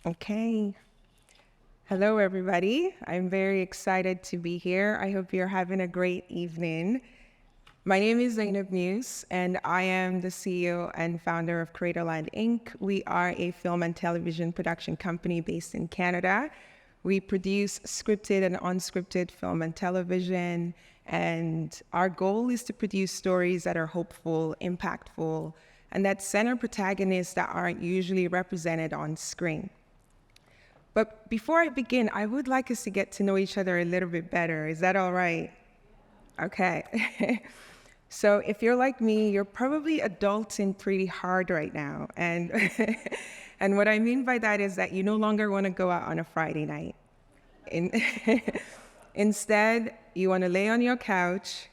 Okay. Hello, everybody. I'm very excited to be here. I hope you're having a great evening. My name is Zainab Muse, and I am the CEO and founder of Creatorland, Inc. We are a film and television production company based in Canada. We produce scripted and unscripted film and television, and our goal is to produce stories that are hopeful, impactful, and that center protagonists that aren't usually represented on screen. But before I begin, I would like us to get to know each other a little bit better. Is that all right? Okay. So if you're like me, you're probably adulting pretty hard right now. And, and what I mean by that is that you no longer want to go out on a Friday night. In, Instead, you want to lay on your couch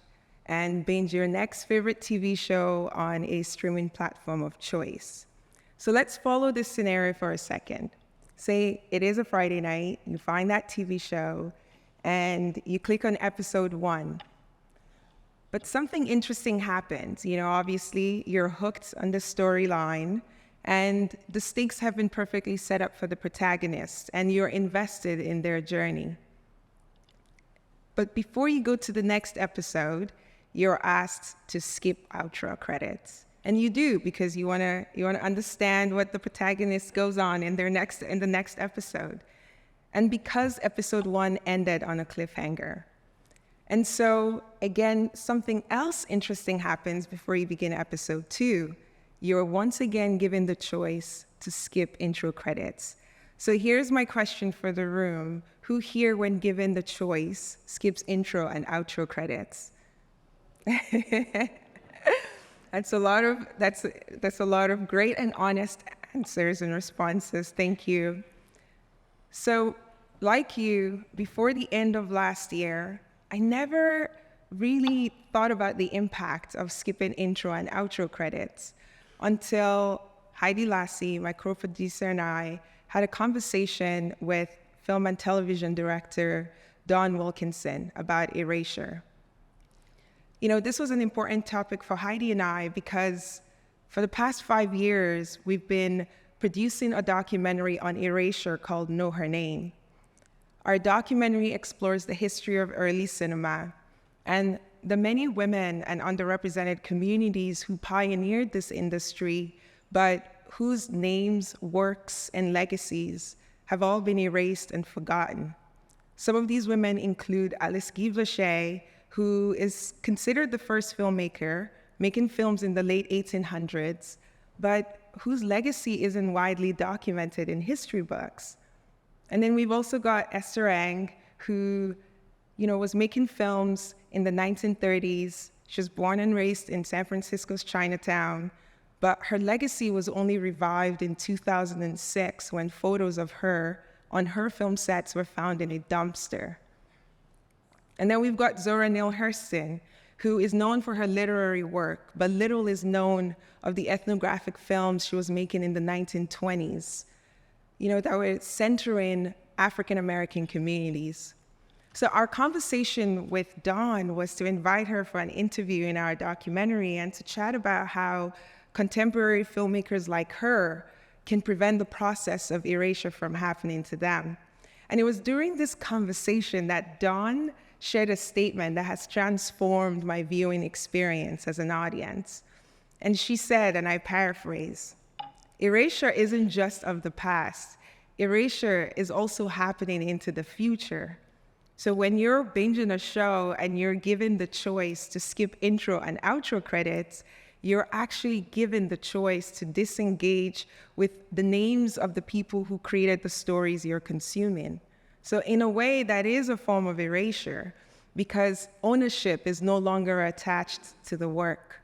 and binge your next favorite TV show on a streaming platform of choice. So let's follow this scenario for a second. Say it is a Friday night, you find that TV show, and you click on episode 1. But something interesting happens. Obviously, you're hooked on the storyline, and the stakes have been perfectly set up for the protagonist, and you're invested in their journey. But before you go to the next episode, you're asked to skip outro credits. And you do, because you want to understand what the protagonist goes on in the next episode. And because episode 1 ended on a cliffhanger. And so, again, something else interesting happens before you begin episode 2. You're once again given the choice to skip intro credits. So here's my question for the room. Who here, when given the choice, skips intro and outro credits? That's a lot of great and honest answers and responses. Thank you. So, like you, before the end of last year, I never really thought about the impact of skipping intro and outro credits until Heidi Lassie, my co-producer, and I had a conversation with film and television director Dawn Wilkinson about erasure. This was an important topic for Heidi and I because for the past 5 years, we've been producing a documentary on erasure called Know Her Name. Our documentary explores the history of early cinema and the many women and underrepresented communities who pioneered this industry, but whose names, works, and legacies have all been erased and forgotten. Some of these women include Alice Guy Blaché, who is considered the first filmmaker, making films in the late 1800s, but whose legacy isn't widely documented in history books. And then we've also got Esther Ang, who was making films in the 1930s. She was born and raised in San Francisco's Chinatown, but her legacy was only revived in 2006 when photos of her on her film sets were found in a dumpster. And then we've got Zora Neale Hurston, who is known for her literary work, but little is known of the ethnographic films she was making in the 1920s, that were centering African-American communities. So our conversation with Dawn was to invite her for an interview in our documentary and to chat about how contemporary filmmakers like her can prevent the process of erasure from happening to them. And it was during this conversation that Dawn shared a statement that has transformed my viewing experience as an audience. And she said, and I paraphrase, "Erasure isn't just of the past. Erasure is also happening into the future." So when you're binging a show and you're given the choice to skip intro and outro credits, you're actually given the choice to disengage with the names of the people who created the stories you're consuming. So in a way, that is a form of erasure because ownership is no longer attached to the work.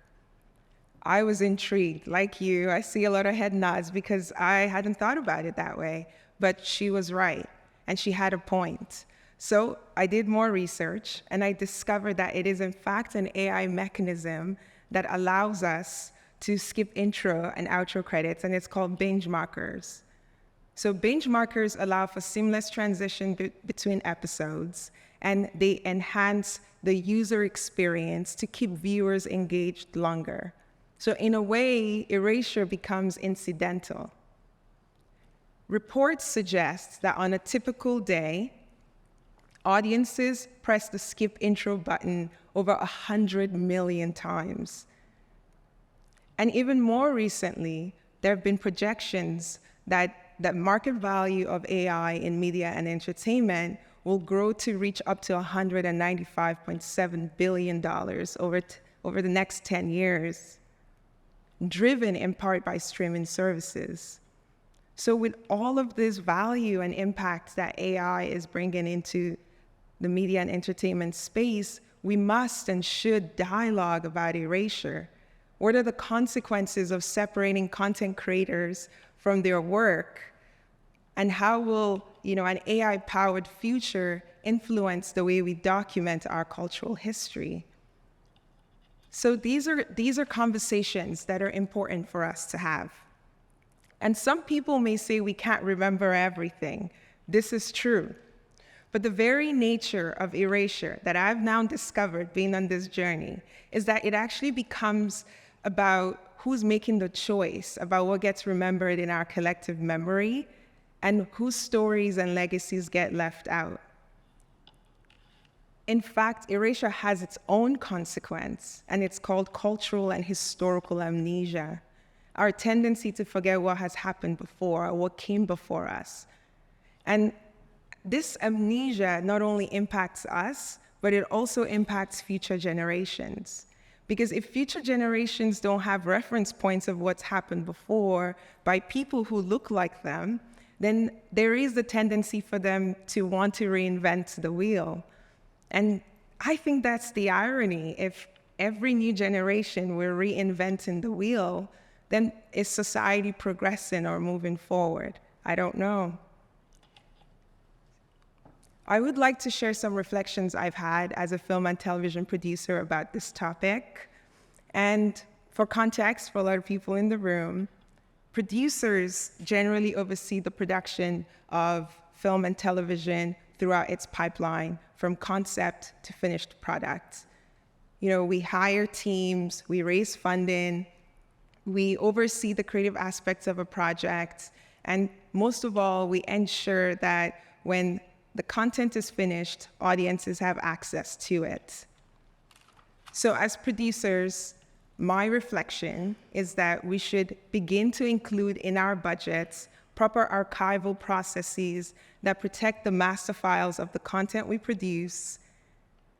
I was intrigued. Like you, I see a lot of head nods because I hadn't thought about it that way, but she was right, and she had a point. So I did more research, and I discovered that it is in fact an AI mechanism that allows us to skip intro and outro credits, and it's called binge markers. So binge markers allow for seamless transition between episodes, and they enhance the user experience to keep viewers engaged longer. So in a way, erasure becomes incidental. Reports suggest that on a typical day, audiences press the skip intro button over 100 million times. And even more recently, there have been projections that the market value of AI in media and entertainment will grow to reach up to $195.7 billion over the next 10 years, driven in part by streaming services. So with all of this value and impact that AI is bringing into the media and entertainment space, we must and should dialogue about erasure. What are the consequences of separating content creators from their work? And how will, an AI-powered future influence the way we document our cultural history? So these are conversations that are important for us to have. And some people may say we can't remember everything. This is true. But the very nature of erasure that I've now discovered being on this journey is that it actually becomes about who's making the choice about what gets remembered in our collective memory and whose stories and legacies get left out. In fact, erasure has its own consequence, and it's called cultural and historical amnesia, our tendency to forget what has happened before or what came before us. And this amnesia not impacts impacts us, but it also impacts future generations. Because if future generations don't have reference points of what's happened before by people who look like them, then there is the tendency for them to want to reinvent the wheel. And I think that's the irony. If every new generation we're reinventing the wheel, then is society progressing or moving forward? I don't know. I would like to share some reflections I've had as a film and television producer about this topic. And for context, for a lot of people in the room, producers generally oversee the production of film and television throughout its pipeline, from concept to finished product. We hire teams, we raise funding, we oversee the creative aspects of a project, and most of all, we ensure that when the content is finished, audiences have access to it. So as producers, my reflection is that we should begin to include in our budgets proper archival processes that protect the master files of the content we produce,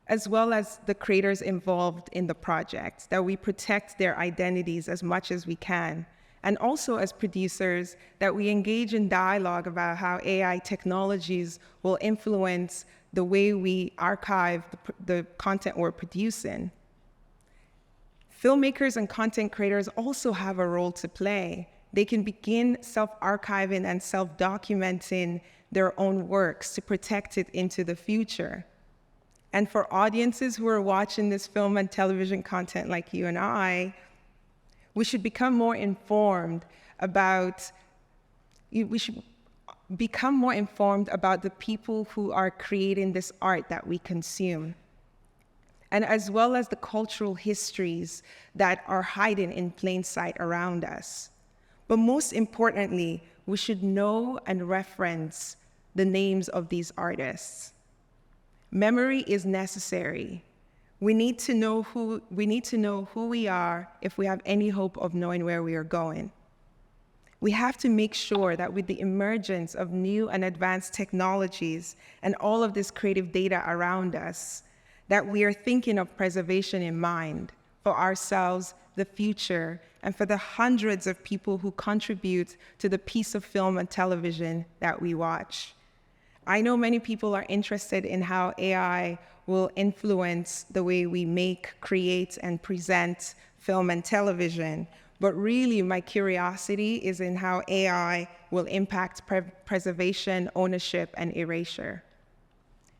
as well as the creators involved in the project, that we protect their identities as much as we can. And also as producers, that we engage in dialogue about how AI technologies will influence the way we archive the content we're producing. Filmmakers and content creators also have a role to play. They can begin self-archiving and self-documenting their own works to protect it into the future. And for audiences who are watching this film and television content like you and I, we should become more informed about the people who are creating this art that we consume, and as well as the cultural histories that are hiding in plain sight around us. But most importantly, we should know and reference the names of these artists. Memory is necessary. We need to know who we are if we have any hope of knowing where we are going. We have to make sure that with the emergence of new and advanced technologies and all of this creative data around us, that we are thinking of preservation in mind for ourselves, the future, and for the hundreds of people who contribute to the piece of film and television that we watch. I know many people are interested in how AI will influence the way we make, create, and present film and television. But really, my curiosity is in how AI will impact preservation, ownership, and erasure.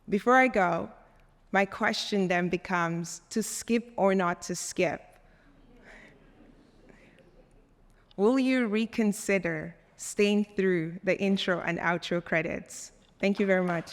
Before I go, my question then becomes, to skip or not to skip? Will you reconsider staying through the intro and outro credits? Thank you very much.